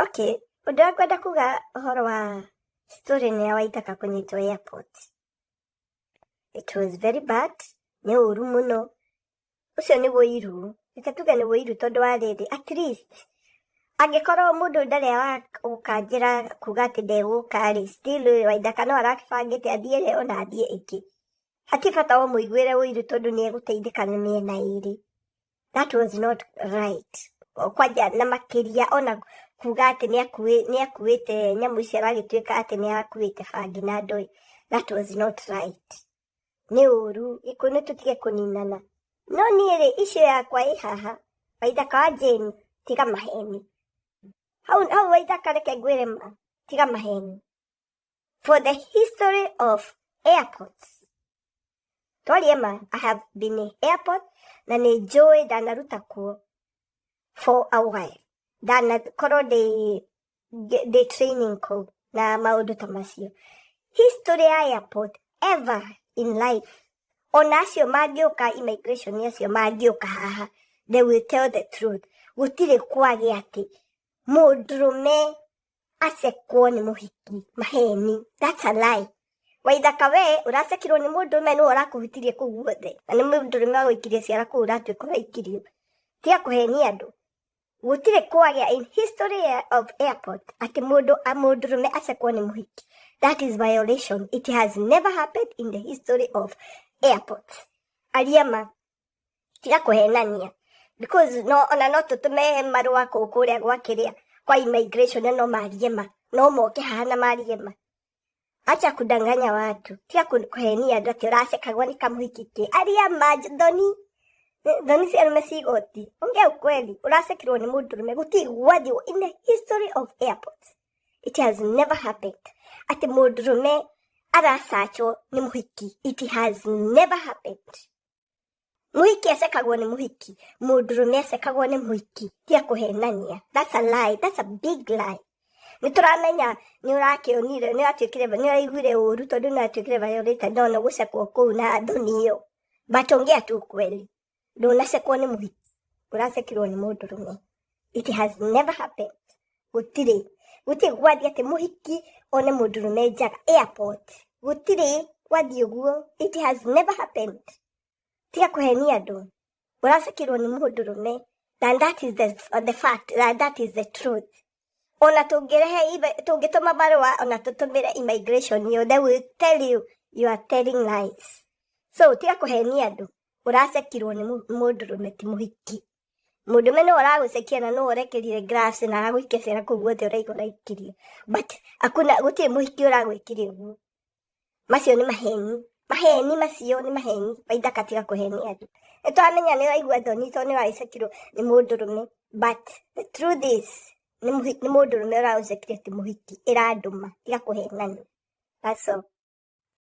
Okay, undu wa kwenda kuga uhoro wa story ni ya Waithaka kunyitwo airport. It was very bad. Ni uru muno. Ucio ni woiru. Ikatuga ni woiru tondu wa riri. At least angikorwo mundu ndari wa ukanjira kuga ati ndegukari still Waithaka no arakibangite athie ona athie iki. Hatibata wa muigwire woiru tondu ni eguteithika ni miena iri. That was not right. Kwaja na makiria ona kuga ati ni akuite nyamu icio aragituika ati ni akuite bangi na ndoi. That was not right. Ni uru ikune tutige kuninana. No niere icio yakwa ihaha Waithaka wa Jane tiga maheni. How Waithaka reke ngwire ma tiga maheni. For the history of airports. Toriema, I have been in airport na ni joy danaruta kuo for a while. Dana koro de training ko na maundu tamasio. History ya airport ever in life. Onasio magioka immigration yasio magioka haha. They will tell the truth. Gutire kwagi ati mudrume asekwo ni muhiki maheni. That's a lie. Waithaka we urasekirwo ni mudrume no urakuhitirie ku guothe. Na ni mudrume agoikirie ciara ku uratwika uraikirio. Tia kuhenia andu. Gutire kwagi in history of airport ati mudrume asekwo ni muhiki. That is violation. It has never happened in the history of airports. Aliama tia kuhenania. Because no ona no tutume marua kukuria gwakiria kwa immigration no mariema no moke hana mariema. Acha kudanganya watu. Tia kuhenia ndio urasekagwa ni kamuhikike. Aliama Doni si amesigoti. Ongea ukweli. Urasekirwo ni mudrume gutigwathi in the history of airports. It has never happened. Ati mudrume arasacho ni muhiki. It has never happened. Muhiki asekagwo ni muhiki. Mudrume asekagwo ni muhiki. Tia kuhenania. That's a lie. That's a big lie. Nituramenya ni urakionire ni atwikire ni araiguire uru tondu ni atwikire violate no gusekwo kuu na Doniyo. Batongea tu kweli. Ndunasekwo ni muhiki. Urasekirwo ni mudrume. It has never happened. Gutire gwathi ati muhiki one mudrume jaga airport. Gutire gwathi uguo. It has never happened. Tia kuhenia andu. Urasekirwo ni mudrume. And that is the fact. That is the truth. Ona tungituma barua ona tutumire immigration yo, they will tell you are telling lies. So tia kuhenia andu. Urasekirwo ni mudrume ti muhiki. Mudrume no uragucekia na no urekirire graphs na aragwikia ciara kuu guothe uraigura ikirio. But akuna gutie muhiki uragwikirie uguo. Macio ni maheni. Maheni macio ni maheni. Waithaka tiga kuhenia andu. Etwamenya ni waigua Doni to ni waicekirwo ni mudrume. But the truth is ni mudrume uragucekia ti muhiki. Iraduma tiga kuhenania. That's all.